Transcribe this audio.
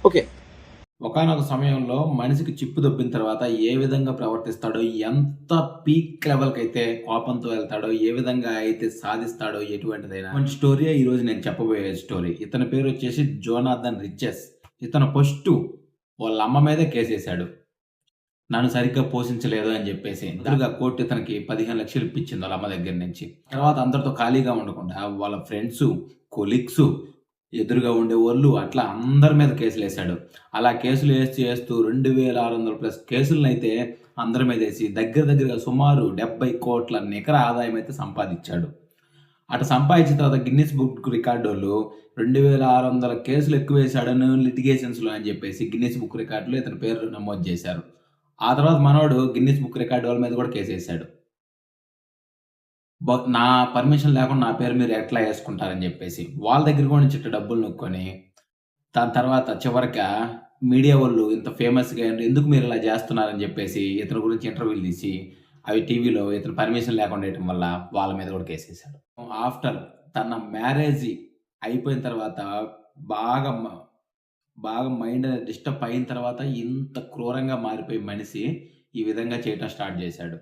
Okay. ఒకానొక సమయంలో మనిషికి చిప్పు దొబ్బిన తర్వాత ఏ విధంగా ప్రవర్తిస్తాడో, ఎంత పీక్ లెవెల్‌కైతే కోపంతో వెళ్తాడో, ఏ విధంగా అయితే సాధిస్తాడో ఎటువంటిదైనా మంచి స్టోరీయే ఈరోజు నేను చెప్పబోయే స్టోరీ. ఇతని పేరొచ్చేసి జోనాథన్ రిచెస్. ఇతను ఫస్టు వాళ్ళ అమ్మ మీదే కేసేశాడు. నన్ను సరిగ్గా పోషించలేదు అని జెప్పేసి. ఎదురుగా కోర్ట్ ఇతనికి 15,00,000 ఇప్పించింది వాళ్ళ అమ్మ దగ్గర నుంచి. తర్వాత అందరితో ఖాళీగా ఉండకుండా వాళ్ళ ఫ్రెండ్సు, కొలీగ్సు, ఎదురుగా ఉండేవోళ్ళు అట్లా అందరి మీద కేసులేసాడు. అలా కేసులు ఏస్తూ 2,600 ప్లస్ కేసులనైతే అందరి మీదేసి దగ్గరగా సుమారు 70,00,00,000 నికర ఆదాయం అయితే సంపాదిచ్చాడు. అటు సంపాదించిన తర్వాత గిన్నిస్ బుక్ రికార్డోళ్ళు 2,600 కేసులు ఎక్కువేశాడను లిటిగేషన్స్‌లో అని జెప్పేసి గిన్నిస్ బుక్ రికార్డ్‌లో ఇతని పేరు నమోదు జేశారు. ఆ తర్వాత మనోడు గిన్నిస్ బుక్ రికార్డ్ వాళ్ళ మీద గూడా కేసేసాడు. నా పర్మిషన్ లేకుండా నా పేరు మీరు ఎట్లా యేసుకుంటారని జెప్పేసి. వాళ్ళ దగ్గర గూడా నుంచి ఇట్ట డబ్బులు నొక్కొని, దాని తర్వాత చివరగా మీడియా వోళ్ళు ఇంత ఫేమస్‌గా ఎందుకు మీరిలా జేస్తున్నారని జెప్పేసి ఇతని గురించి ఇంటర్వ్యూలు తీసి, అవి టీవీలో ఇతను పర్మిషన్ లేకుండా ఎయటం వల్ల వాళ్ళ మీద గూడా కేసేసాడు. ఆఫ్టర్ తన మ్యారేజి అయిపోయిన తర్వాత బాగా మ బాగా మైండ్ అనేది డిస్టర్బ్ అయిన తర్వాత ఇంత క్రూరంగా మారిపోయి మనిషి ఈ విధంగా చేయటం స్టార్ట్ జేశాడు.